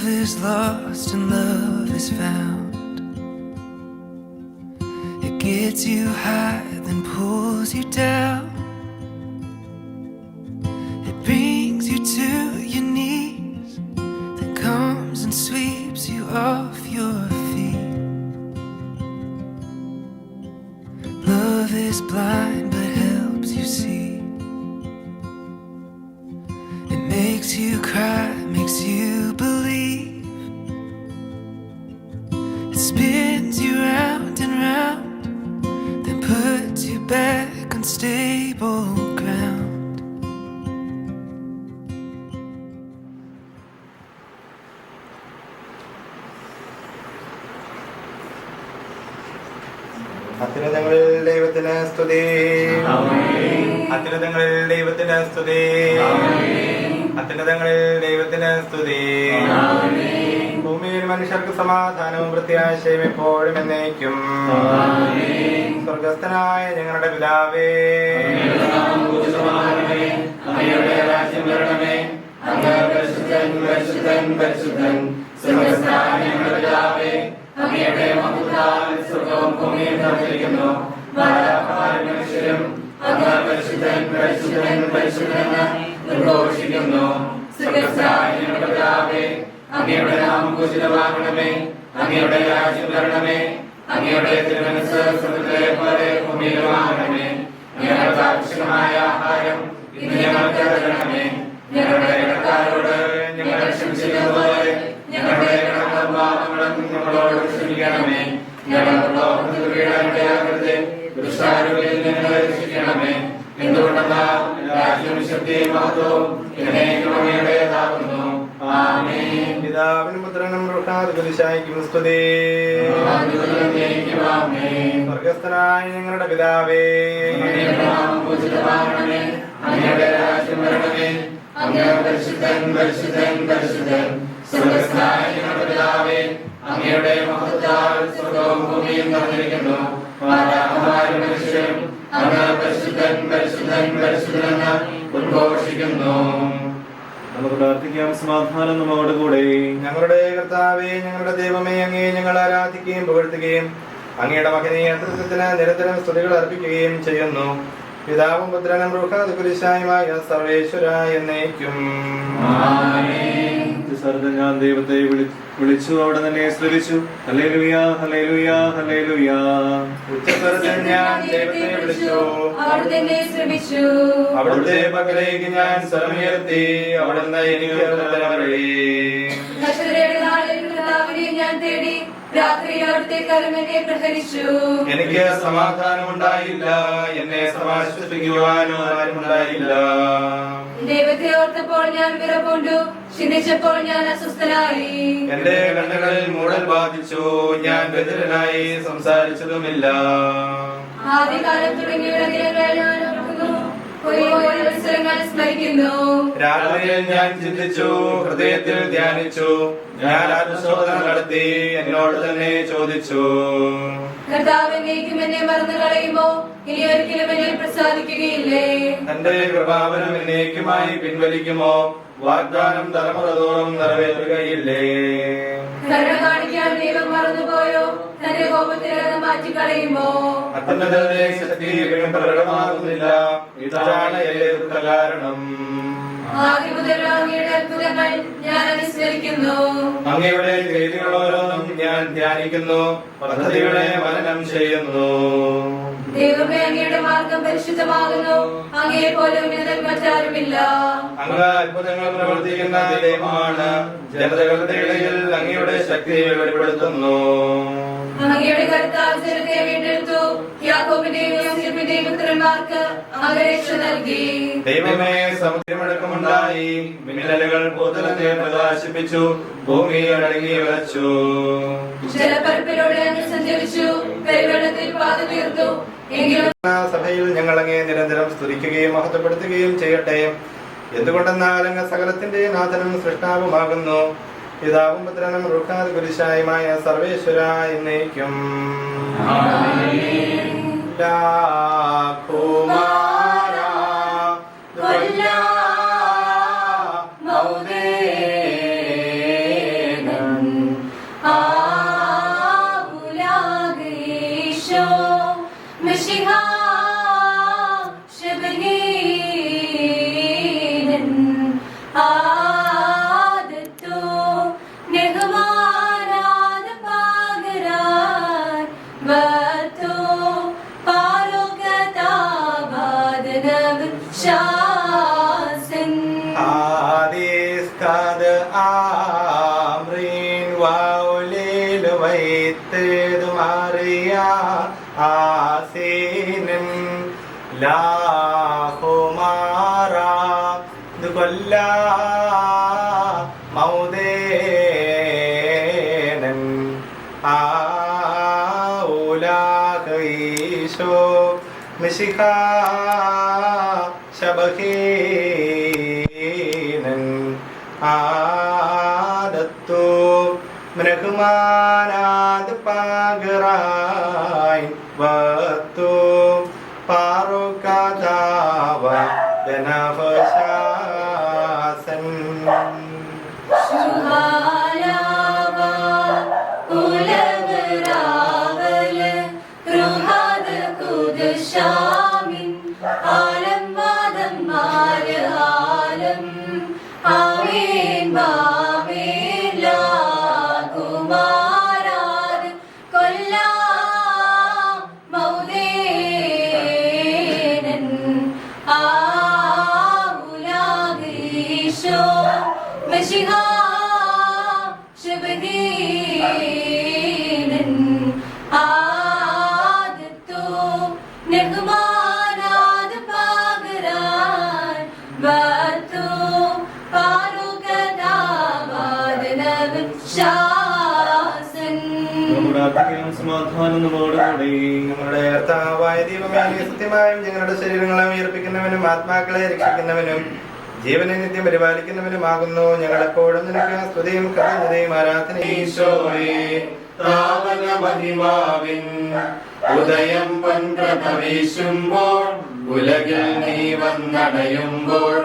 is lost and love is found. It gets you high, then pulls you down. It brings you to your knees, then comes and sweeps you off your feet. Love is blind but helps you see. It makes you cry, makes you believe. It spins you round and round, then puts you back on stable ground. അത്യുന്നതങ്ങളിൽ ദൈവത്തിന് സ്തുതി. അത്യുന്നതങ്ങളിൽ ദൈവത്തിന് സ്തുതി. അത്യുന്നതങ്ങളിൽ ദൈവത്തിന് സ്തുതി. ഭൂമിയിൽ മനുഷ്യർക്ക് സമാധാനവും പ്രത്യാശയും എപ്പോഴും എന്നേക്കും. സ്വർഗസ്ഥനായ ഞങ്ങളുടെ പിതാവേ, അങ്ങയുടെ രാജ്യം വരണമേ. അങ്ങ് പരിശുദ്ധൻ പരിശുദ്ധൻ പരിശുദ്ധൻ. സ്വർഗസ്ഥനായ ഞങ്ങളുടെ പിതാവേ, അങ്ങയുടെ മഹത്വത്താൽ സ്വർഗവും ഭൂമിയും നിറഞ്ഞിരിക്കുന്നു. മനുഷ്യരും അങ്ങ് പരിശുദ്ധൻ പരിശുദ്ധൻ പരിശുദ്ധൻ ഉദ്ഘോഷിക്കുന്നു. സ്വർഗസ്ഥനായ ഞങ്ങളുടെ പിതാവേ, അങ്ങയുടെ നാമം പൂജിതമാകണമേ. അങ്ങയുടെ രാജ്യം വരണമേ. അങ്ങയുടെ തിരുമനസ്സ് സ്വർഗ്ഗത്തിലെ പോലെ ഭൂമിയിലുമാകണമേ. ഞങ്ങൾക്ക് ആവശ്യമായ ആഹാരം ഇന്ന് ഞങ്ങൾക്ക് തരണമേ. ഞങ്ങളുടെ കടക്കാരോട് ഞങ്ങൾ ക്ഷമിച്ചതുപോലെ ഞങ്ങളുടെ കടങ്ങളും പാപങ്ങളും ഞങ്ങളോട് ക്ഷമിക്കണമേ. ഞങ്ങൾക്ക് ലോകത്തിൽ വീഴാനിടയാകരുതേ. ദുഷ്ടാരൂപിയിൽ ഞങ്ങളെ രക്ഷിക്കണമേ. എന്തുകൊണ്ടെന്നാൽ രാജ്യവും ശക്തിയും മഹത്വവും എന്നേക്കും അങ്ങയുടേതാകുന്നു. ആമേൻ. പിതാവിനും പുത്രനും റൂഹാകുരിശായിക്കും സ്തുതി. സ്വർഗസ്ഥനായ ഞങ്ങളുടെ പിതാവേ, പൂജിതമാകണമേ. അങ്ങയുടെ രാജ്യം വരണമേ. അങ്ങ് പരിശുദ്ധൻ പരിശുദ്ധൻ പരിശുദ്ധൻ. സ്വർഗസ്ഥനായ ഞങ്ങളുടെ പിതാവേ, അങ്ങയുടെ മഹത്വത്താൽ സ്വർഗവും ഭൂമിയും നിറഞ്ഞിരിക്കുന്നു. മനുഷ്യരും അങ്ങ് പരിശുദ്ധൻ പരിശുദ്ധൻ പരിശുദ്ധൻ ഉദ്ഘോഷിക്കുന്നു. നമുക്ക് പ്രാർത്ഥിക്കാം. സമാധാനം നമ്മോട് കൂടെ. ഞങ്ങളുടെ കർത്താവേ, ഞങ്ങളുടെ ദൈവമേ, അങ്ങേ ഞങ്ങൾ ആരാധിക്കുകയും പുകഴ്ത്തുകയും അങ്ങയുടെ മകനീയ തൃത്വത്തിന് നിരന്തരം സ്തുതികൾ അർപ്പിക്കുകയും ചെയ്യുന്നു. പിതാവും പുത്രനും റൂഹാകുരിശായുമായ സർവേശ്വരായ എന്നേക്കും. ഞാൻ ദൈവത്തെ വിളിച്ചു, അവിടെ തന്നെ ശ്രവിച്ചു. ഹല്ലേലൂയ ഹല്ലേലൂയ ഹല്ലേലൂയ. ഉച്ചസ്വരത്തിൽ ഞാൻ ദൈവത്തെ വിളിച്ചു, അവിടുത്തെ പക്കലേക്ക് ഞാൻ സ്വരമുയർത്തി. അവിടുന്ന് എനിക്ക് ഉത്തരമരുളി. ഞാൻ തേടി, രാത്രി അവിടുത്തെ കരം എന്നെ പ്രഹരിച്ചു. എനിക്ക് സമാധാനമുണ്ടായില്ല, എന്നെ സമാശ്വസിപ്പിക്കുവാനോ ആരുമുണ്ടായില്ല. ദൈവത്തെ ഓർത്തപ്പോൾ ഞാൻ വിറകൊണ്ടു, ചിന്തിച്ചപ്പോൾ ഞാൻ അസ്വസ്ഥനായി. എന്റെ കണ്ണുകളിൽ മൂടൽ ബാധിച്ചു, ഞാൻ ബധിരനായി സംസാരിച്ചതുമില്ല. ആദ്യകാലം തുടങ്ങിയുള്ള ദിനങ്ങൾ ഞാൻ ഓർക്കുന്നു, അവസരങ്ങൾ സ്മരിക്കുന്നു. രാത്രിയിൽ ഞാൻ ചിന്തിച്ചു, ഹൃദയത്തിൽ ധ്യാനിച്ചു. ഞാൻ ആത്മശോധന നടത്തി, എന്നോട് തന്നെ ചോദിച്ചു, കർത്താവ് എന്നേക്കും എന്നെ മറന്നു കളയുമോ? ഇനി ഒരിക്കലും എന്നെ പ്രസാദിക്കുകയില്ലേ? തന്റെ കൃപാവനം എന്നേക്കുമായി പിൻവലിക്കുമോ? വാഗ്ദാനം തലമുറതോറും നിറവേറ്റുകയില്ലേ? കരുണ കാണിക്കാൻ ദൈവം മറന്നുപോയോ? തന്റെ കോപത്തിലത് മാറ്റിക്കളയുമോ? അത്യുന്നതന്റെ ശക്തി പ്രകടമാകുന്നില്ല, ഇതാണ് എന്റെ കാരണം. ആദ്യം മുതൽ അങ്ങയുടെ അത്ഭുതങ്ങൾ ഞാൻ അനുസ്മരിക്കുന്നു. അങ്ങയുടെ ചെയ്തികളോരോന്നും ഞാൻ ധ്യാനിക്കുന്നു, പദ്ധതികളെ മനനം ചെയ്യുന്നു. ദൈവമേ, അങ്ങയുടെ മാർഗം പരിശുദ്ധമാകുന്നു. അങ്ങയെ പോലെ ഉന്നതൻ മറ്റാരുമില്ല. അങ്ങ് അത്ഭുതങ്ങൾ പ്രവർത്തിക്കുന്ന ദൈവമാണ്. ജനതകളുടെ ഇടയിൽ അങ്ങയുടെ ശക്തി വെളിപ്പെടുത്തുന്നു. അങ്ങയുടെ കർത്താവ് ജനത്തെ വീണ്ടെടുത്തു. യാക്കോബിന്റെയും യോസേഫിന്റെയും പുത്രന്മാർക്ക് അങ്ങ് രക്ഷ നൽകി. ദൈവമേ, സമുദ്രമടക്കമുണ്ടായി, മിന്നലുകൾ ഭൂതലത്തെ പ്രകാശിപ്പിച്ചു, ഭൂമി അടങ്ങി വിളച്ചു. ജലപ്പരപ്പിലൂടെ അങ്ങ് സഞ്ചരിച്ചു, പെരുവെള്ളത്തിൽ പാത തീർത്തു. എങ്കിലും സഭയിൽ ഞങ്ങൾ അങ്ങേ നിരന്തരം സ്തുതിക്കുകയും മഹത്വപ്പെടുത്തുകയും ചെയ്യട്ടെ. എന്തുകൊണ്ടെന്നാൽ അങ്ങ് സകലത്തിന്റെ നാഥനും സൃഷ്ടാവുമാകുന്നു. പിതാവും പുത്രനും റൂഹാകുരിശായുമായ സർവേശ്വര എന്നേക്കും. ലാഹുമാറാ ദുകൊല്ല മൗദേനൻ ആഉലാഹീശോ മിശിഖ ശബഹീനൻ ആദത്തു മ്രഹ്മാനാദ് പാഗറായി വത്തു പാറുകാദാവ ദനഫശാസൻ ശുഹാലാവ ഉലവരാവല റുഹാദ് കുദ്ശാമിൻ ആലം വാദം മാല ആലം ആമീൻ ആമീൻ ലാ കുമാരാദ് കൊല്ലാ മൗദേനൻ ആഉലാഹീശോ മിശിഖ ശബഹീനൻ ആദത്തു നെഹ്മാനാദ് പാഗരാൻ വത്തു പാറുകദാവാദനവശാസൻ. പ്രാർത്ഥിക്കണം. സമാധാനം നമ്മോടുകൂടെ. ഞങ്ങളുടെ കർത്താവായ ദൈവമേ, നീ സത്യമായും ഞങ്ങളുടെ ശരീരങ്ങളെ ഉയർപ്പിക്കുന്നവനും ആത്മാക്കളെ രക്ഷിക്കുന്നവനും ജീവനെ നിത്യം പരിപാലിക്കുന്നവനുമാകുന്നു. ഞങ്ങളെപ്പോഴും നിനക്ക് സ്തുതിയും കൃതജ്ഞതയും ആരാധനയും ഉദയം പൊൻപ്രഭവിശുമ്പോൾ ഉലകിൽ നീ വന്നടയുമ്പോൾ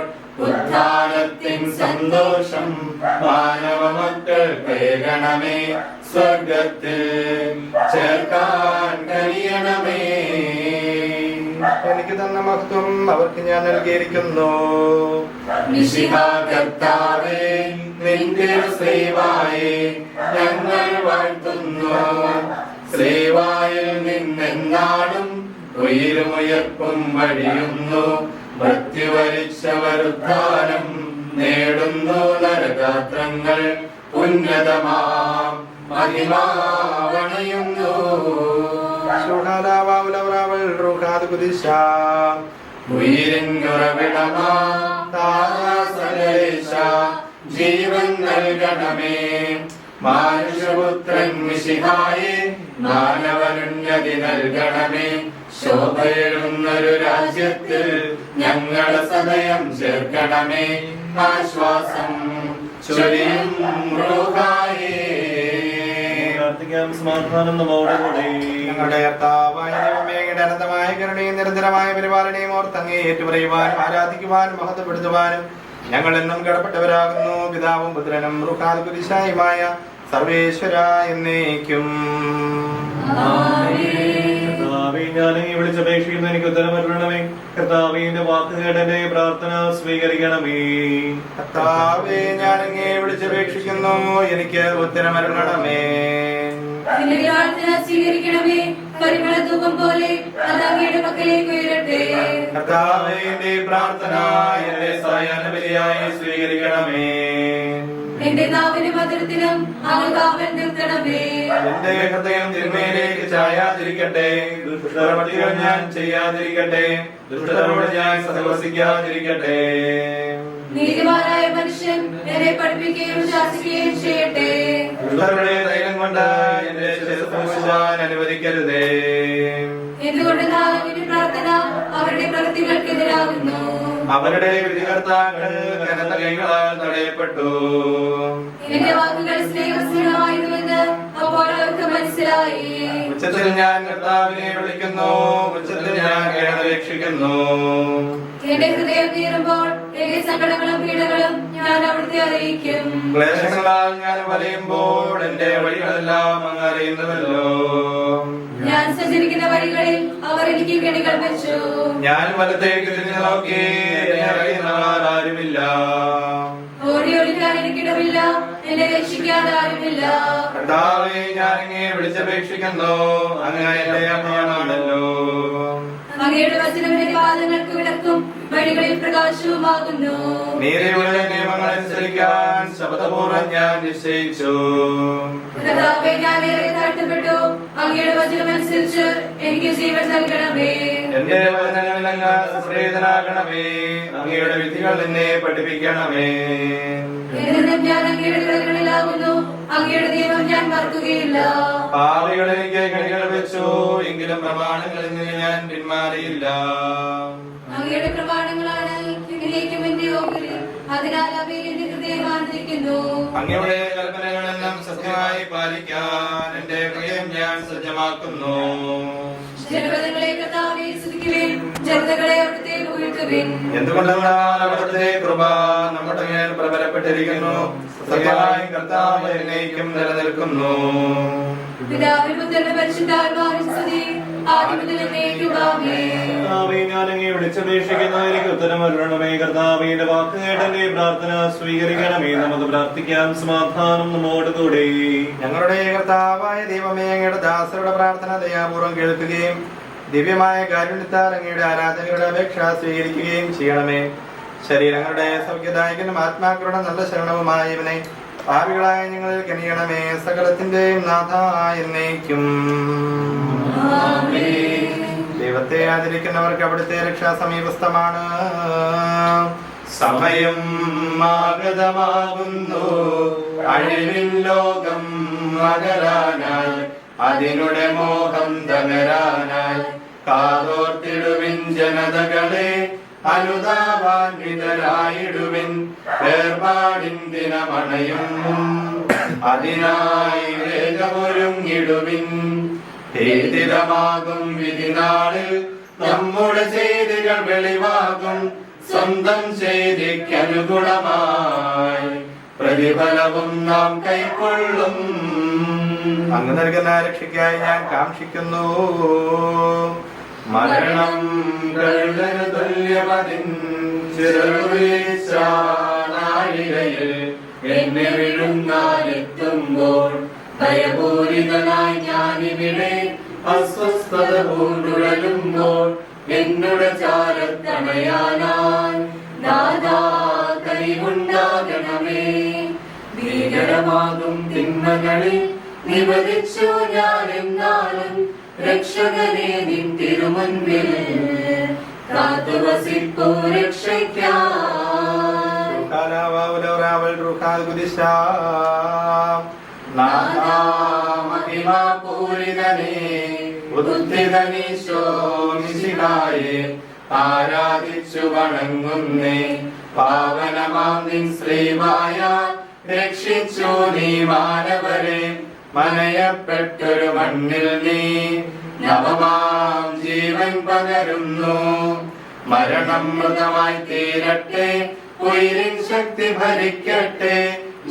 ഉദ്ധാനത്തിൻ സന്തോഷം മാനവ മക്കൾ കേൾക്കണമേ. സ്വർഗത്തിൽ ചേർക്കാൻ കഴിയണമേ. എനിക്ക് തന്ന മഹത്വം അവർക്ക് ഞാൻ നൽകിയിരിക്കുന്നു. മിശിഹാ കർത്താവേ, നിന്റെ ശ്രീവായെ ഞങ്ങൾ വാഴ്ത്തുന്നു. ശ്രീവായിൽ നിന്നെന്നാളും ഉയരുമുയർപ്പും വഴിയുന്നു. മൃത്യുവരിച്ചവരുദ്ധാനം നേടുന്നു. നരകാത്രങ്ങൾ ഉന്നതമാം മഹിമാവണയുന്നു. ജീവൻ നൽകണമേ. മാനുഷപുത്രൻ മിശിഹായെ മാനവനുന്നതി നൽകണമേ. ശോഭയേറുന്നൊരു രാജ്യത്തിൽ ഞങ്ങളെ സദയം ചേർക്കണമേ. ആശ്വാസം ചൊരിയും റൂഹായേ. പ്രാർത്ഥിക്കാം. സമാധാനം നമ്മോടുകൂടെ. ഞങ്ങളുടെ കർത്താവായ ദൈവമേ, അങ്ങയുടെ അനന്തമായ കരുണയും നിരന്തരമായ പരിപാലനയും ഓർത്തങ്ങേ ഏറ്റുപറയുവാനും ആരാധിക്കുവാനും മഹത്വപ്പെടുത്തുവാനും ഞങ്ങൾ എന്നും കടപ്പെട്ടവരാകുന്നു. പിതാവും പുത്രനും റൂഹാദ് ഖുദ്ദൂസായുമായ സർവേശ്വര എന്നേക്കും. കർത്താവേ, ഞാൻ ഈ വിളിച്ചപേക്ഷിക്കുന്ന എനിക്ക് ഉത്തരമരുളണമേ. കർത്താവേ, എന്റെ വാക്കുകേട്ട് എന്റെ പ്രാർത്ഥന സ്വീകരിക്കണമേ. കർത്താവേ, ഞാൻ അങ്ങേ വിളിച്ചപേക്ഷിക്കുന്നു, എനിക്ക് ഉത്തരമരുളണമേ. നിന്റെ പ്രാർത്ഥന സ്വീകരിക്കണമേ. പരിമള ധൂപം പോലെ അത് അങ്ങയുടെ പക്കലേക്ക് ഉയരട്ടെ. കർത്താവേ, എന്റെ പ്രാർത്ഥന എന്റെ സായാഹ്നബലിയായി സ്വീകരിക്കണമേ. എന്റെ നാവിന്റെ മധുരത്തിനും അങ്ങ് കാവൽ നിർത്തണമേ. എന്റെ ഹൃദയം തിന്മയിലേക്ക് ചായാതിരിക്കട്ടെ. ദുഷ്ടപ്രവൃത്തികൾ ഞാൻ ചെയ്യാതിരിക്കട്ടെ. ദുഷ്ടരോട് ഞാൻ സഹവസിക്കാതിരിക്കട്ടെ. നീതിമാനായ മനുഷ്യൻ എന്നെ പഠിപ്പിക്കുകയും ശാസിക്കുകയും ചെയ്യട്ടെ. ദുഷ്ടരുടെ ധൈര്യം കൊണ്ട് എന്റെ ശിരസ്സ് പൂശുവാൻ അനുവദിക്കരുതേ. എന്തുകൊണ്ട് അങ്ങയുടെ പ്രാർത്ഥന അവരുടെ പ്രവൃത്തികൾക്കെതിരാകുന്നു. അവരുടെ വിധികർത്താക്കൾ കനത്ത കൈകളാൽ തടയപ്പെട്ടു. എന്റെ വാക്കുകൾ സ്നേഹസ്നേഹമായിരുന്നുവെന്ന് അപ്പോൾ അവർക്ക് മനസ്സിലായി. ഉച്ചത്തിൽ ഞാൻ കർത്താവിനെ വിളിക്കുന്നു, ഉച്ചത്തിൽ ഞാൻ കേണപേക്ഷിക്കുന്നു. എന്റെ ഹൃദയം തീരുമ്പോൾ എന്റെ സങ്കടങ്ങളും പീഡകളും ഞാൻ അവിടുത്തെ അറിയിക്കും. ക്ലേശങ്ങളാൽ ഞാൻ വലയുമ്പോൾ എന്റെ വഴികളെല്ലാം അങ്ങ് അറിയുന്നുവല്ലോ. ഞാൻ സഞ്ചരിക്കുന്ന വഴികളിൽ അവർ എനിക്ക് കെണികൾ വെച്ചു. ഞാൻ വലത്തേക്ക് തിരിഞ്ഞു നോക്കി, എന്നെ അറിയുന്നവർ ആരുമില്ല. ഓടി ഒളിക്കാൻ എനിക്കിടമില്ല, എന്നെ രക്ഷിക്കാൻ ആരുമില്ല. കർത്താവേ, ഞാൻ അങ്ങേ വിളിച്ചപേക്ഷിക്കുന്നു, അങ്ങ് എന്റെ അമ്മയാണല്ലോ. അങ്ങയുടെ വചനം എന്റെ പാദങ്ങൾക്ക് വിളക്കും വഴികളിൽ പ്രകാശവുമാകുന്നു. നീതിയുള്ള നിയമങ്ങൾ അനുസരിക്കാൻ ശബ്ദപൂർവ്വം ഞാൻ നിശ്ചയിച്ചു. കർത്താവേ, ഞാൻ ഏറെ താഴ്ത്തപ്പെട്ടു, അങ്ങയുടെ വചനമനുസരിച്ച് എനിക്ക് ജീവൻ നൽകണമേ. എന്റെ വചനങ്ങളിൽ അങ്ങ് സംപ്രീതനാകണമേ. അങ്ങയുടെ വിധികൾ എന്നെ പഠിപ്പിക്കണമേ. എന്നും ഞാൻ അങ്ങയുടെ കൈകളിലാകുന്നു. അങ്ങയുടെ നിയമം ഞാൻ മറക്കുകയില്ല. പാപികൾ എനിക്ക് കണികൾ വെച്ചു, എങ്കിലും പ്രമാണങ്ങളിൽ നിന്ന് ഞാൻ പിന്മാറിയില്ല. അങ്ങയുടെ പ്രമാണങ്ങളാണ് എന്നേക്കും എന്റെ ഓഹരി. അതിനാൽ അവയിൽ എന്റെ ഹൃദയം ആനന്ദിക്കുന്നു. അങ്ങയുടെ കൽപ്പനകളെല്ലാം സത്യമായി പാലിക്കാൻ എന്റെ ഹൃദയം ഞാൻ സജ്ജമാക്കുന്നു. ജനപദങ്ങളെ കർത്താവേ സ്തുതിക്കുവിൻ, ജനതകളെ അവിടുത്തെ പുകഴ്ത്തുവിൻ. എന്തുകൊണ്ടെന്നാൽ അവിടുത്തെ കൃപ നമ്മുടെ മേൽ പ്രബലപ്പെട്ടിരിക്കുന്നു. സത്യമായി കർത്താവ് എന്നേക്കും നിലനിൽക്കുന്നു. പിതാവിനും പുത്രനും പരിശുദ്ധാത്മാവിനും സ്തുതി, ആദ്യം മുതൽ എന്നേക്കും ആമേൻ. കർത്താവേ, ഞാൻ അങ്ങയെ വിളിച്ചപേക്ഷിക്കുന്നു, എനിക്ക് ഉത്തരം അരുളണമേ. കർത്താവേ, എന്റെ വാക്ക് കേട്ട് എന്റെ പ്രാർത്ഥന സ്വീകരിക്കണമേ. നമുക്ക് പ്രാർത്ഥിക്കാം. സമാധാനം നമ്മോട് കൂടെ. ഞങ്ങളുടെ കർത്താവായ ദൈവമേ, അങ്ങയുടെ ദാസരുടെ പ്രാർത്ഥന ദയാപൂർവം കേൾക്കുകയും ദിവ്യമായ കാരുണ്യത്താൽ അങ്ങയുടെ ആരാധകരുടെ അപേക്ഷ സ്വീകരിക്കുകയും ചെയ്യണമേ. ശരീരങ്ങളുടെ സൗഖ്യദായകനും ആത്മാക്കളുടെ നല്ല ശരണവുമായ ഇവനെ പാപികളായ ഞങ്ങളിൽ കനിയണമേ. സകലത്തിന്റെയും നാഥ എന്നേക്കും. ദൈവത്തെ ആദരിക്കുന്നവർക്ക് അവിടുത്തെ രക്ഷ സമീപസ്ഥമാണ്. സമയം ആഗതമാകുന്നു, അഴിവിൻ ലോകം അകലാനായി, അതിനുടെ മോഹം തകരാനായി. കാതോർത്തിടുവിൻ ജനതകളെ, അനുതാപാന്വിതരായിടുവിൻ. വേർപാടിൻ ദിനമണയും, അതിനായി വേഗമൊരുങ്ങിടുവിൻ. ഭീതിതമാകും വിധിനാളിൽ നമ്മുടെ ചെയ്തികൾ വെളിവാകും. സ്വന്തം ചെയ്തിക്കനുഗുണമായി പ്രതിഫലവും നാം കൈക്കൊള്ളും. അങ്ങ് നൽകുന്ന രക്ഷയ്ക്കായി ഞാൻ കാക്ഷിക്കുന്നു. മരണം കഴുകന് തുല്യമതിൻ ചിറകുവീഴ്ചാനാഴികയിൽ എന്നെ വിഴുങ്ങാനെത്തുമ്പോൾ ഭയപൂരിതനായി ഞാനിവിടെ അസ്വസ്ഥത പൂണ്ടുഴലുമ്പോൾ എന്നുടെ ചാരത്തണയാനായി ദാദാ കൈകൊണ്ടാകണമേ. ഭീകരമാകും തിന്മകളിൽ നിവദിച്ചു ഞാൻ എന്നാലും രക്ഷകനെ നിൻ തിരുമുൻപിൽ കാത്തുവസിപ്പൂ രക്ഷയ്ക്കായി. മഹിമാപൂരിതനേ ഉദ്ധിതനീശോ മിശിഹായേ, ആരാധിച്ചു വണങ്ങുന്നേ. പാവനമാം നിൻ ശ്രീമായ രക്ഷിച്ചു നീ മാനവരെ. മനയപ്പെട്ടൊരു മണ്ണിൽ നീ നവമാം ജീവൻ പകരുന്നു. മരണം മൃതമായി തീരട്ടെ, ഉയിരിൻ ശക്തി ഭരിക്കട്ടെ.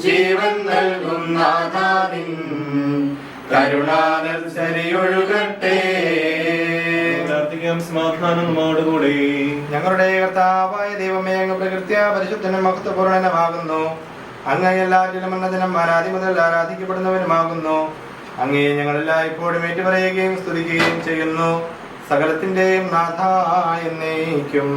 ജീവൻ നൽകും നാഥാനിൻ കരുണാനർശരിയൊഴുകട്ടെ. പ്രാർത്ഥിക്കാം. സമാധാനം നമ്മോട് കൂടെ. ഞങ്ങളുടെ കർത്താവായ ദൈവമേ, അങ്ങ് പ്രകൃത്യ പരിശുദ്ധനും മഹത്വപൂർണനുമാകുന്നു. അങ്ങ് എല്ലാറ്റിലും ഉന്നതനും അനാദി മുതൽ ആരാധിക്കപ്പെടുന്നവനുമാകുന്നു. അങ്ങേ ഞങ്ങളെല്ലാം ഇപ്പോഴും ഏറ്റുപറയുകയും സ്തുതിക്കുകയും ചെയ്യുന്നു. സകലത്തിന്റെയും നാഥ എന്നേക്കും.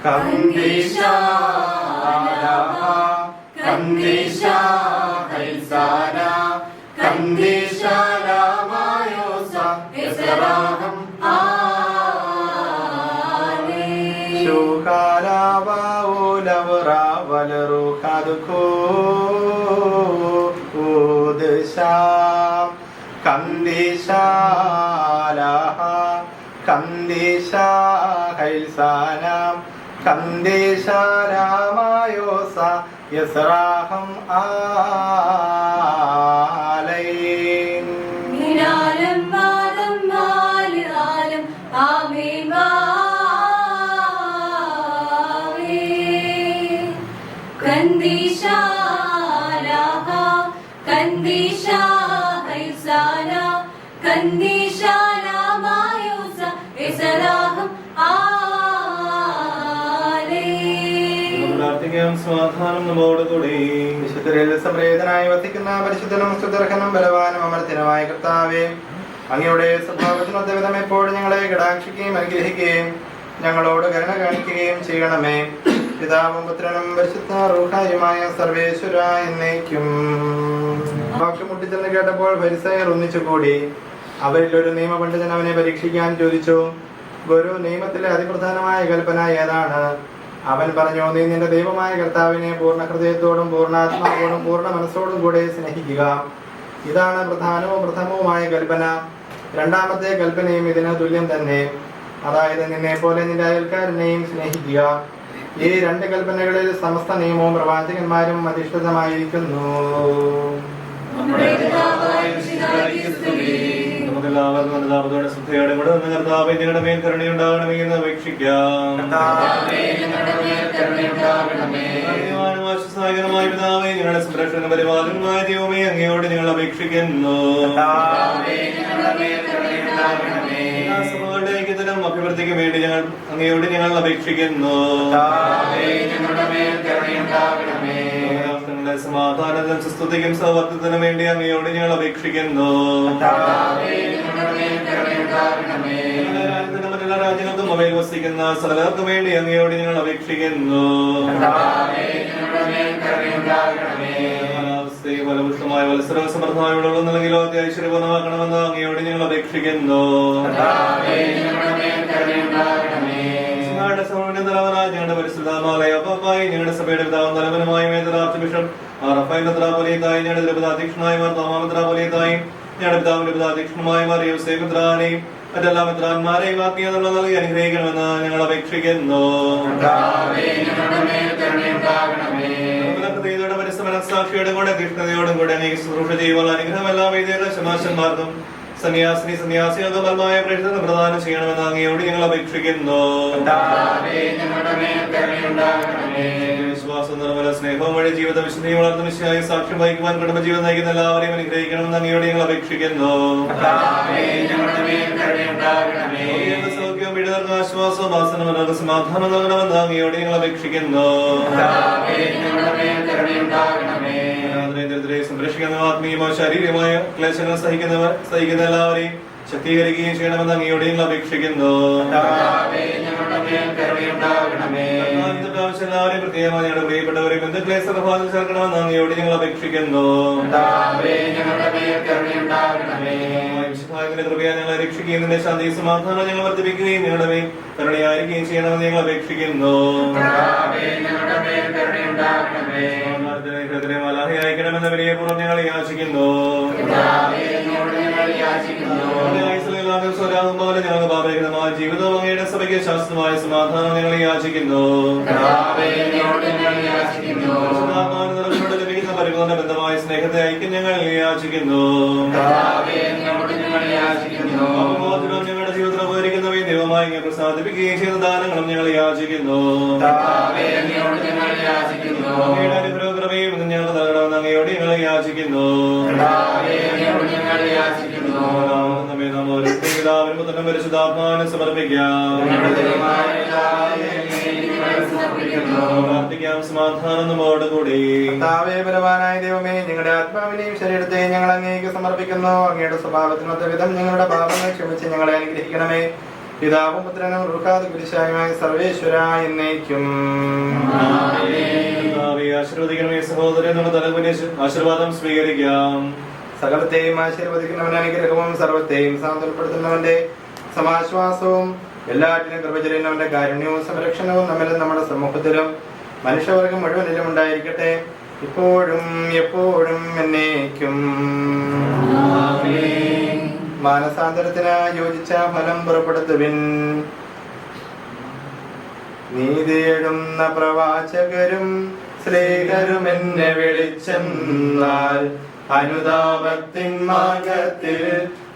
കന്ദിശാ കന്ദിശാ ഹൈസാന കന്ദിശാലാമായോസ എസറാഹം ആമേൻ. ശുകാലാവലറുഖാദുഖോ ഉദ്ശാം കന്ദിശാലാഹ കന്ദിശാ ഹൈസാനാം കന്ദേശാരാമായോസ യസ്രാഹം ആലൈൻ. നിരാലം വാദം നാലാലം ആമേൻ വാമേൻ. കന്ദിശാലാഹ കന്ദിശ കന്ദീശാ ഹൈസാന കന്ദീശാലാ മായൂസ എസറാഹം പ്രാർത്ഥിക്കാം. സമാധാനം നമ്മോടുകൂടി. വിശുദ്ധരിൽ സംപ്രീതനായി വസിക്കുന്ന പരിശുദ്ധനും സുദർഹനും ബലവാനും അമർത്തിനുമായ കർത്താവേ, അങ്ങയുടെ സ്വഭാവത്തിനൊത്ത വിധം എപ്പോഴും ഞങ്ങളെ കടാക്ഷിക്കുകയും അനുഗ്രഹിക്കുകയും ഞങ്ങളോട് കരുണ കാണിക്കുകയും ചെയ്യണമേ. പിതാവും പുത്രനും പരിശുദ്ധ റൂഹായുമായ സർവേശ്വര എന്നേക്കും. വാക്ക് മുട്ടിച്ചെന്ന് കേട്ടപ്പോൾ ഫരിസയർ ഒന്നിച്ചുകൂടി. അവരിൽ ഒരു നിയമപണ്ഡിതൻ അവനെ പരീക്ഷിക്കാൻ ചോദിച്ചു, ഗുരു, നിയമത്തിലെ അതിപ്രധാനമായ കൽപ്പന ഏതാണ്? അവൻ പറഞ്ഞു, നീ നിന്റെ ദൈവമായ കർത്താവിനെ പൂർണ്ണ ഹൃദയത്തോടും പൂർണ്ണാത്മാവോടും പൂർണ്ണ മനസ്സോടും കൂടെ സ്നേഹിക്കുക. ഇതാണ് പ്രധാനവും പ്രഥമവുമായ കൽപ്പന. രണ്ടാമത്തെ കൽപ്പനയും ഇതിന് തുല്യം തന്നെ, അതായത് നിന്നെ പോലെ നിന്റെ അയൽക്കാരനെയും സ്നേഹിക്കുക. ഈ രണ്ട് കൽപ്പനകളിൽ സമസ്ത നിയമവും പ്രവാചകന്മാരും അധിഷ്ഠിതമായിരിക്കുന്നു. നമുക്കെല്ലാവർക്കും ശ്രദ്ധയോടെ കൂടെ നിന്ന് കർത്താവേ, ഞങ്ങളുടെ മേൽ കരുണയുണ്ടാകണമേ എന്ന് അപേക്ഷിക്കാം. ആശ്വാസനായകനുമായ പിതാവേ, ഞങ്ങളുടെ സംരക്ഷണ പരിപാലനമായ ദൈവമേ, അങ്ങയോട് ഞങ്ങൾ അപേക്ഷിക്കുന്നു. സഭകളുടെ ഐക്യത്തിനും അഭിവൃദ്ധിക്കും വേണ്ടി അങ്ങയോട് ഞങ്ങൾ അപേക്ഷിക്കുന്നു. സമാധാനത്തിനും സുസ്ഥിതിക്കും സൗവർത്തത്തിനും വേണ്ടി അങ്ങയോട് ഞങ്ങൾ അപേക്ഷിക്കുന്നു. മറ്റുള്ള രാജ്യങ്ങൾക്കും അവയിൽ വസിക്കുന്ന സകലർക്കും വേണ്ടി അങ്ങയോട് ഞങ്ങൾ അപേക്ഷിക്കുന്നു. ഫലപുഷ്ടമായ വത്സരവും സമൃദ്ധമായുള്ള നൽകിലോ ഐശ്വര്യപൂർണ്ണമാക്കണമെന്ന് അങ്ങയോട് ഞങ്ങൾ അപേക്ഷിക്കുന്നു. ഞങ്ങളുടെ പരിശുദ്ധമാലയപ്പായി ഞങ്ങളുടെ സഭയുടെ പിതാവും തലവനുമായ ആർച്ച് ബിഷപ്പ് റഫായിലത്രാപോലിയത്തായി ഞങ്ങളുടെ തിരുപതാധ്യക്ഷനായി മാർത്തോമാമത്രാപോലിയത്തായി ഞങ്ങളുടെ പിതാവിന്റെ പിതാധ്യക്ഷനുമായ യോസേഫിത്രാനെയും മറ്റെല്ലാ മിത്രാന്മാരെയും ആത്മീയതകൾ നൽകി അനുഗ്രഹിക്കണമെന്ന് ഞങ്ങൾ അപേക്ഷിക്കുന്നു. മനസ്സാക്ഷിയുടെ കൂടെ കൃഷ്ണതയോടും കൂടെ അനേക ശുശ്രൂഷ ചെയ്യുവാൻ അനുഗ്രഹം എല്ലാ വൈദ്യരുടെ ശമാശന്മാർക്കും സന്യാസിനികൾക്കും ബലമായ പ്രേക്ഷിതം പ്രദാനം ചെയ്യണമെന്ന് അങ്ങയോട് ഞങ്ങൾ അപേക്ഷിക്കുന്നു. വിശ്വാസം, നിർമ്മല സ്നേഹവും വഴി ജീവിത വിശുദ്ധിയും വളർന്ന വിശയായി സാക്ഷ്യം വഹിക്കുവാൻ കുടുംബജീവിതം നയിക്കുന്ന എല്ലാവരെയും അനുഗ്രഹിക്കണമെന്ന് അങ്ങയോട് ഞങ്ങൾ അപേക്ഷിക്കുന്നു. സൗഖ്യവും പീഡിതർക്ക് ആശ്വാസവും വാസനമർക്ക് സമാധാനം നൽകണമെന്ന് അങ്ങയോട് ഞങ്ങൾ അപേക്ഷിക്കുന്നു. സംരക്ഷിക്കുന്ന ആത്മീയമായ ശാരീരികമായ ക്ലേശങ്ങൾ സഹിക്കുന്ന എല്ലാവരെയും ശക്തീകരിക്കുകയും ചെയ്യണമെന്ന് അങ്ങയോട് ഞങ്ങൾ അപേക്ഷിക്കുന്നു. എല്ലാവരെയും പ്രത്യേകമായി ഞങ്ങളുടെ പ്രിയപ്പെട്ടവരെയും ബന്ധുക്കളെ സഹഭാഗം ചേർക്കണമെന്ന് അങ്ങയോട് ഞങ്ങൾ അപേക്ഷിക്കുന്നു. കൃപയാ ഞങ്ങളെ രക്ഷിക്കുന്നതിന്റെ ശാന്തി സമാധാനം ഞങ്ങൾ വർദ്ധിപ്പിക്കുകയും ഞങ്ങളുടെ മേൽ കരുണയായിരിക്കുകയും ചെയ്യണമെന്ന് ഞങ്ങൾ അപേക്ഷിക്കുന്നു. അയക്കണമെന്ന വിനയപൂർവ്വം ഞങ്ങൾ യാചിക്കുന്നു. പോലെ ഞങ്ങൾക്ക് പാപരഹിതമായ ജീവിതവും അങ്ങയുടെ സഭയ്ക്ക് ശാസ്ത്രമായ സമാധാനം ഞങ്ങൾ യാചിക്കുന്നു. ലഭിക്കുന്ന പരിപൂർണ്ണ ബന്ധമായ സ്നേഹത്തെ ഐക്യം ഞങ്ങൾ യാചിക്കുന്നു. ഞങ്ങളുടെ ജീവിതത്തിൽ ഉപകരിക്കുന്നവയും ദൈവമായി ഞങ്ങൾ പ്രസാദിപ്പിക്കുകയും ചെയ്യുന്ന ദാനങ്ങളും ഞങ്ങൾ യാചിക്കുന്നു. അങ്ങയുടെ അനുഗ്രഹകൃപയും ഞങ്ങൾ നൽകണമെന്ന് അങ്ങയോട് ഞങ്ങൾ യാചിക്കുന്നു. പരിശുദ്ധാത്മാവിനെ സമർപ്പിക്കാം. പ്രാർത്ഥിക്കാം. സമാധാനം നമ്മോട് കൂടി. ബലവാനായ ദൈവമേ, ഞങ്ങളുടെ ആത്മാവിനെയും ശരീരത്തെയും ഞങ്ങൾ അങ്ങേക്ക് സമർപ്പിക്കുന്നു. അങ്ങയുടെ സ്വഭാവത്തിനൊത്ത വിധം ഞങ്ങളുടെ പാപങ്ങൾ ക്ഷമിച്ച് ഞങ്ങളെ അനുഗ്രഹിക്കണമേ. പിതാവും പുത്രനും റൂഹാദ് കുരിശായുമായ സർവേശ്വര എന്നേക്കും. ആശീർവദിക്കണമേ സഹോദരൻ, നമ്മുടെ തലകുനിച്ച് ആശീർവാദം സ്വീകരിക്കാം. സകലത്തെയും ആശീർവദിക്കുന്നവന്റെ അനുഗ്രഹവും സർവത്തെയും സാന്ത്വനപ്പെടുത്തുന്നവന്റെ സമാശ്വാസവും എല്ലാറ്റിനും കൃപ ചെയ്യുന്നവന്റെ കാരുണ്യവും സംരക്ഷണവും നമ്മിലും നമ്മുടെ സമൂഹത്തിലും മനുഷ്യവർഗം മുഴുവനിലും ഉണ്ടായിരിക്കട്ടെ, ഇപ്പോഴും എപ്പോഴും എന്നേക്കും. മാനസാന്തരത്തിന് യോജിച്ച ഫലം പുറപ്പെടുത്തുവിൻ. നീതിയിടുന്ന പ്രവാചകരും സ്ത്രീകരും എന്നെ വിളിച്ചെന്നാൽ അനുതാപത്തിൻ മാർഗത്തിൽ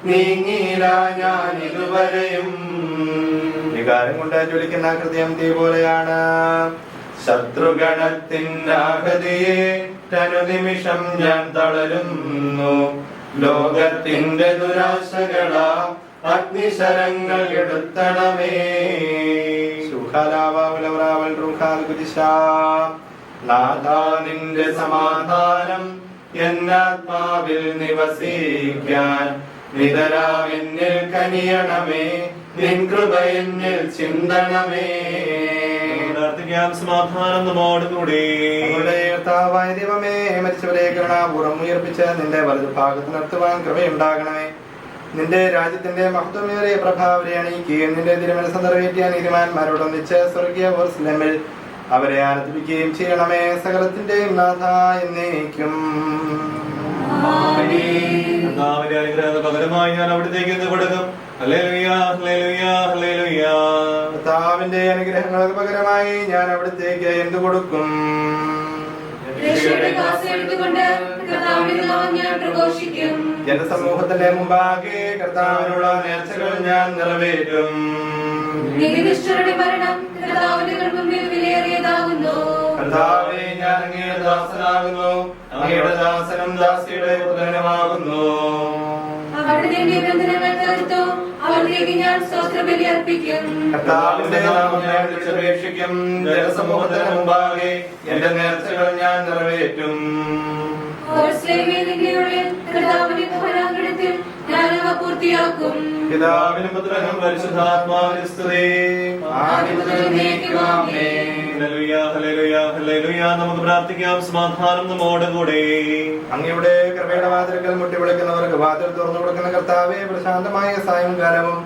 നീങ്ങിയില്ല ഞാൻ ഇതുവരെയും. വികാരം കൊണ്ട് ജ്വലിക്കുന്ന ഹൃദയം തീ പോലെയാണ്. ശത്രുഗണത്തിൻ ആഹതിയെ നിമിഷം ഞാൻ തളരുന്നു. ലോകത്തിന്റെ ദുരാശകളാ അഗ്നിശരങ്ങൾ എടുത്തണമേ. നാഥാ നിന്റെ സമാധാനം എന്നാത്മാവിൽ നിവസിക്കാൻ നിതരാമെന്നിൽ കനിയണമേ. നിൻ കൃപ എന്നിൽ ചിന്തണമേ. പ്രാർത്ഥിക്കാം. സമാധാനം നമ്മോടുകൂടി. കർത്താവായ ദൈവമേ, മരിച്ചവരെ കരുണാപൂർവ്വം ഉയർപ്പിച്ച് നിന്റെ വലതുഭാഗത്ത് നിർത്തുവാൻ കൃപയുണ്ടാകണമേ. നിന്റെ രാജ്യത്തിന്റെ മഹത്വമേറിയ പ്രഭാവരെ അണിയിക്കുകയും നിന്റെ തിരുമനസ്സ് നിറവേറ്റിയ നീതിമാന്മാരോടൊന്നിച്ച് സ്വർഗീയ ഓർസ്ലെമിൽ അവരെ ആനന്ദിപ്പിക്കുകയും ചെയ്യണമേ. സകലത്തിന്റെയും നാഥ എന്നേക്കും. കർത്താവിന്റെ അനുഗ്രഹത്തിന് പകരമായി ഞാൻ അവിടത്തേക്ക് എന്ന് കൊടുക്കും. ഹല്ലേലൂയ, ഹല്ലേലൂയ, ഹല്ലേലൂയ. കർത്താവിന്റെ അനുഗ്രഹങ്ങൾക്ക് പകരമായി ഞാൻ അവിടത്തേക്ക് എന്ത് കൊടുക്കും? എന്റെ സമൂഹത്തിന്റെ മുമ്പാകെ കർത്താവിനുള്ള നേർച്ചകൾ ഞാൻ നിറവേറ്റും. കർത്താവേ, ഞാൻ അങ്ങയുടെ ദാസനാകുന്നു. അങ്ങയുടെ ദാസനും ദാസിയുടെ പുത്രനുമാകുന്നു. കർത്താവിന്റെ നാമം ഞാൻ വിളിച്ചപേക്ഷിക്കും. ജനസമൂഹത്തിന് മുമ്പാകെ എന്റെ നേർച്ചകൾ ഞാൻ നിറവേറ്റും. പിതാവിനും പുത്രനും പരിശുദ്ധാത്മാവിനും സ്തുതി. ഹല്ലേലൂയ, ഹല്ലേലൂയ, ഹല്ലേലൂയ. നമുക്ക് പ്രാർത്ഥിക്കാം. സമാധാനം നമ്മോടുകൂടി. അങ്ങയുടെ കൃപയുടെ വാതിൽക്കൽ മുട്ടി വിളിക്കുന്നവർക്ക് വാതിൽ തുറന്നു കൊടുക്കുന്ന കർത്താവേ, പ്രശാന്തമായ സായംകാലവും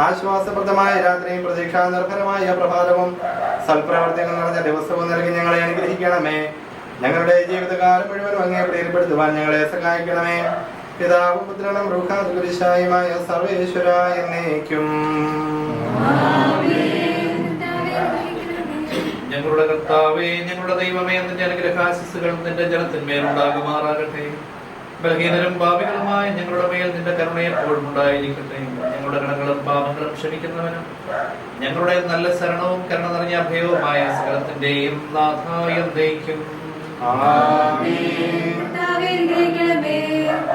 ആശ്വാസപ്രദമായ രാത്രിയും പ്രതീക്ഷാ നിർഭരമായ പ്രഭാതവും സൽപ്രവർത്തനങ്ങൾ നിറഞ്ഞ ദിവസവും നൽകി ഞങ്ങളെ അനുഗ്രഹിക്കണമേ. ഞങ്ങളുടെ ജീവിതകാലം മുഴുവനും അങ്ങേ പ്രീതിപ്പെടുത്തുവാൻ ഞങ്ങളെ സഹായിക്കണമേ. പിതാവും പുത്രനും റൂഹാതുകുരിശായുമായ സർവേശ്വര എന്നേക്കും. ഞങ്ങളുടെ കർത്താവേ, ഞങ്ങളുടെ ദൈവമേ, നിന്റെ അനുഗ്രഹാശിസ്സുകൾ നിന്റെ ജനത്തിന്മേൽ ഉണ്ടാകുമാറാകട്ടെ. ബലഹീനരും പാപികളുമായ ഞങ്ങളുടെ മേൽ നിന്റെ കരുണ എപ്പോഴും ഉണ്ടായിരിക്കട്ടെ. ഞങ്ങളുടെ കടങ്ങളും പാപങ്ങളും ക്ഷമിക്കുന്നവനും ഞങ്ങളുടെ നല്ല ശരണവും കരുണ നിറഞ്ഞ അഭയവുമായ സകലത്തിന്റെയും നാഥായ എന്നേക്കും.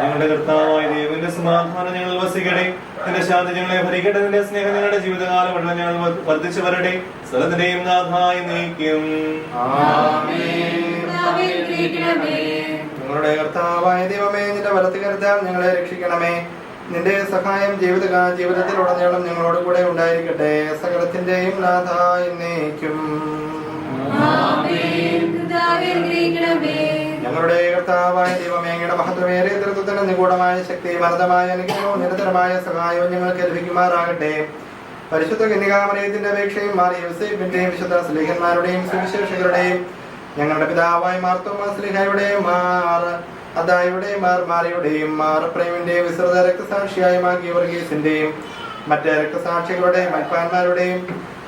ഞങ്ങളുടെ കർത്താവായ ദൈവത്തിന്റെ സമാധാനം ഞങ്ങൾ വസിക്കട്ടെ. നിന്റെ ശാന്തി ഞങ്ങളെ ഭരിക്കട്ടെ. നിന്റെ സ്നേഹം ഞങ്ങളുടെ ജീവിതകാലം മുഴുവൻ ഞങ്ങൾ വർദ്ധിച്ചു വരട്ടെ. സകലത്തിന്റെയും നാഥായി നീക്കും. ഞങ്ങളുടെ കർത്താവായ ദൈവമേ, നിന്റെ വലത്ത് കരുത്താൽ ഞങ്ങളെ രക്ഷിക്കണമേ. നിന്റെ സഹായം ജീവിതത്തിലുടനീളം ഞങ്ങളോട് കൂടെ ഉണ്ടായിരിക്കട്ടെ. സകലത്തിന്റെയും നാഥായി എന്നേക്കും. ഞങ്ങളുടെ കർത്താവായ ദൈവമേ, അങ്ങയുടെ മഹത്വമേറിയ തൃത്വത്തിന് നിഗൂഢമായ ശക്തിയും അനന്തമായ അനുഗ്രഹവും നിരന്തരമായ സഹായവും ഞങ്ങൾക്ക് ലഭിക്കുമാറാകട്ടെ. പരിശുദ്ധ കന്യകാമറിയത്തിന്റെ അപേക്ഷയും മാറിയ യോസേഫിന്റെയും വിശുദ്ധ സ്ലീഹന്മാരുടെയും സുവിശേഷകരുടെയും ഞങ്ങളുടെ പിതാവായ മാർ തോമസ് സ്ലീഹായുടെയും മാർ അദായുടെയും മാർ മാറിയുടെയും മാർ പ്രേമിന്റെയും വിസ്തൃത രക്തസാക്ഷിയായ മാർ ഗീവർഗീസിന്റെയും മറ്റ് രക്തസാക്ഷികളുടെയും മൽപ്പാന്മാരുടെയും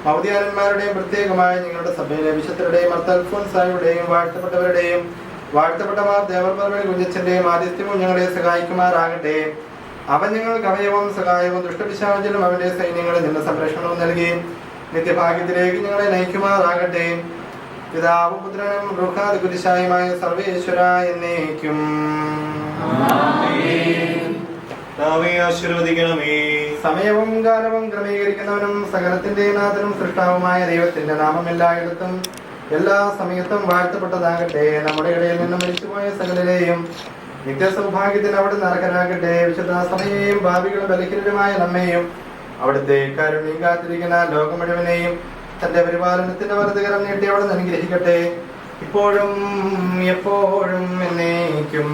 മൗദ്യാനന്മാരുടെയും പ്രത്യേകമായ ഞങ്ങളുടെ സഭയിലെ വിശുദ്ധരുടെയും അൽഫോൻസായുടെയും വാഴ്ത്തപ്പെട്ടവരുടെയും വാഴ്ത്തപ്പെട്ടമാർ ദേവർപർവ്വ കുഞ്ഞച്ചന്റെയും ആദിത്യവും ഞങ്ങളെ സഹായിക്കുമാറാകട്ടെ. അവൻ ഞങ്ങൾക്ക് അവയവും സഹായവും ദുഷ്ടപിശാചിനും അവന്റെ സൈന്യങ്ങളിൽ നിന്ന് സംരക്ഷണവും നൽകി നിത്യഭാഗ്യത്തിലേക്ക് ഞങ്ങളെ നയിക്കുമാറാകട്ടെ. പിതാവും പുത്രനും റൂഹാതുകുരിശായുമായ സർവേശ്വര എന്നേക്കും. ആശീർവദിക്കണമേ. സമയവും കാലവും ക്രമീകരിക്കുന്നവനും സകലത്തിന്റെ നാഥനും സൃഷ്ടാവുമായ ദൈവത്തിന്റെ നാമം എല്ലായിടത്തും എല്ലാ സമയത്തും വാഴ്ത്തപ്പെട്ടതാകട്ടെ. നമ്മുടെ ഇടയിൽ നിന്ന് മരിച്ചുപോയ സകലരെയും നിത്യസൗഭാഗ്യത്തിന് അവിടെ നരകനാകട്ടെ. വിശുദ്ധ സഭയെയും ഭാവികളും ബലഹീനരുമായ നമ്മെയും അവിടുത്തെ കാരുണ്യം കാത്തിരിക്കുന്ന ലോകം മുഴുവനെയും തന്റെ പരിപാലനത്തിന്റെ വലതുകരം നീട്ടി അവിടെ അനുഗ്രഹിക്കട്ടെ, ഇപ്പോഴും എപ്പോഴും എന്നേക്കും.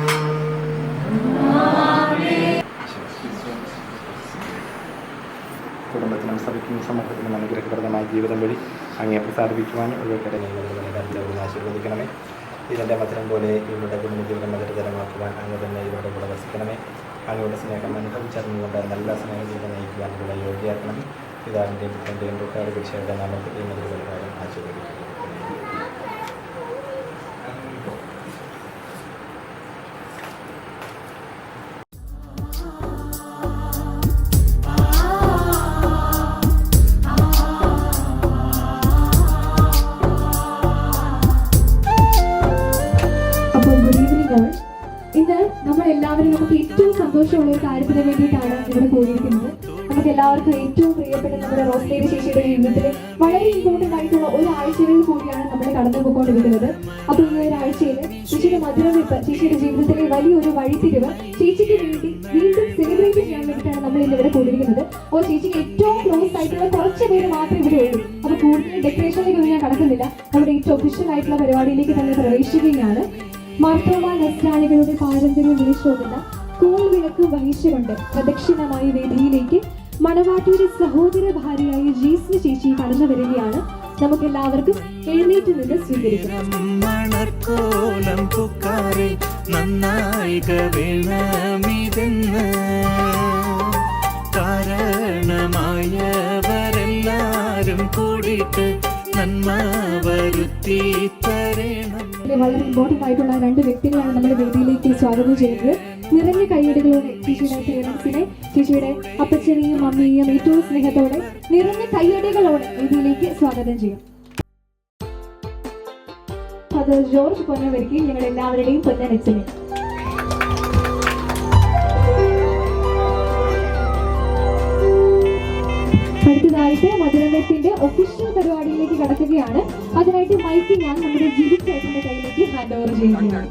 കുടുംബത്തിനും സഭയ്ക്കും സമൂഹത്തിനും അനുഗ്രഹപ്രദമായ ജീവിതം വഴി അങ്ങേ പ്രസാദിപ്പിക്കുവാനും ഒഴിവെക്കട്ടെ. ഞങ്ങൾ ആശീർവദിക്കണമേ. ഇതിൻ്റെ മധുരം പോലെ ഇവരുടെ കുടുംബജീവിതം മധുരതരമാക്കുവാൻ അങ്ങ് തന്നെ ഇവരുടെ കൂടെ വസിക്കണമേ. അങ്ങയുടെ സ്നേഹം അനുഭവിച്ചറിഞ്ഞുകൊണ്ട് നല്ല സ്നേഹജീവിതം നയിക്കുവാനുള്ള യോഗ്യയാക്കണമേ. പിതാവിൻ്റെയും പുത്രൻ്റെയും ദുഃഖാടുപക്ഷയുടെ നാമത്തിൽ ഈ മധുരപ്രകാരം ആശീർവദിക്കുന്നു. എല്ലാവരും നമുക്ക് ഏറ്റവും സന്തോഷമുള്ള ഒരു കാര്യത്തിന് വേണ്ടിയിട്ടാണ് ഇവിടെ കൂടിയിരിക്കുന്നത്. നമുക്ക് എല്ലാവർക്കും ഏറ്റവും പ്രിയപ്പെട്ട നമ്മുടെ റോസ്മേരി ചേച്ചിയുടെ ജീവിതത്തിലെ വളരെ ഇമ്പോർട്ടൻ്റ് ആയിട്ടുള്ള ഒരു ആഴ്ചകളിൽ കൂടിയാണ് നമ്മൾ കടന്നു പോയിക്കൊണ്ടിരിക്കുന്നത്. അപ്പോൾ ഈ ഒരാഴ്ചയിൽ ചേച്ചിയുടെ മധുരവെപ്പ്, ചേച്ചിയുടെ ജീവിതത്തിലെ വലിയൊരു വഴിത്തിരിവ് ചേച്ചിക്ക് വേണ്ടി വീണ്ടും സെലിബ്രേറ്റ് ചെയ്യാൻ വേണ്ടിയിട്ടാണ് നമ്മൾ ഇന്ന് ഇവിടെ കൂടിയിരിക്കുന്നത്. അപ്പോൾ ചേച്ചിക്ക് ഏറ്റവും ക്ലോസ് ആയിട്ടുള്ള കുറച്ച് പേര് മാത്രമേ ഇവിടെ ഉള്ളൂ. അപ്പോൾ കൂടുതൽ ഡെക്കറേഷനിലേക്കൊന്നും ഞാൻ കടക്കുന്നില്ല. നമ്മുടെ ഏറ്റവും ഒഫീഷ്യൽ ആയിട്ടുള്ള പരിപാടിയിലേക്ക് തന്നെ പ്രവേശിക്കുകയാണ്. മാർത്തോമാ നസ്രാണികളുടെ പാരമ്പര്യം വിളിച്ചോതുന്ന കൂൾ വിളക്ക് വഹിച്ചുകൊണ്ട് പ്രദക്ഷിണമായ വേദിയിലേക്ക് മണവാട്ടിയുടെ സഹോദര ഭാര്യയായ ജീസ്മി ചേച്ചി കടന്നു വരികയാണ്. നമുക്ക് എല്ലാവർക്കും എഴുന്നേറ്റ് നിന്ന് സ്വീകരിക്കാം. മണക്കോലം പുക്കാരെ നന്നായിക വേണമിതെന്ന് കാരണമായവരെല്ലാരും കൂടിയിട്ട് നന്മ വരുത്തി തരണം. വളരെ ഇമ്പോർട്ടൻ്റ് ആയിട്ടുള്ള 2 വ്യക്തികളാണ് നമ്മുടെ വേദിയിലേക്ക് സ്വാഗതം ചെയ്യുന്നത്. നിറഞ്ഞ കൈയടികളോടെ ചേച്ചിയുടെ പേരൻസിനെ, ചേച്ചിയുടെ അപ്പച്ചനെയും അമ്മയെയും ഏറ്റവും സ്നേഹത്തോടെ നിറഞ്ഞ കൈയടികളോടെ വേദിയിലേക്ക് സ്വാഗതം ചെയ്യും. ഫാദർ ജോർജ് പൊന്നവരിക്ക് ഞങ്ങൾ എല്ലാവരുടെയും പൊന്നനച്ചനെ. അടുത്തതായിട്ട് മധുരവെപ്പിന്റെ ഒഫീഷ്യൽ പരിപാടിയിലേക്ക് കടക്കുകയാണ്. അതിനായിട്ട് മൈക്ക് ഞാൻ നമ്മുടെ ജിബി ചേട്ടന്റെ കയ്യിലേക്ക് ഹാൻഡ് ഓവർ ചെയ്യുകയാണ്.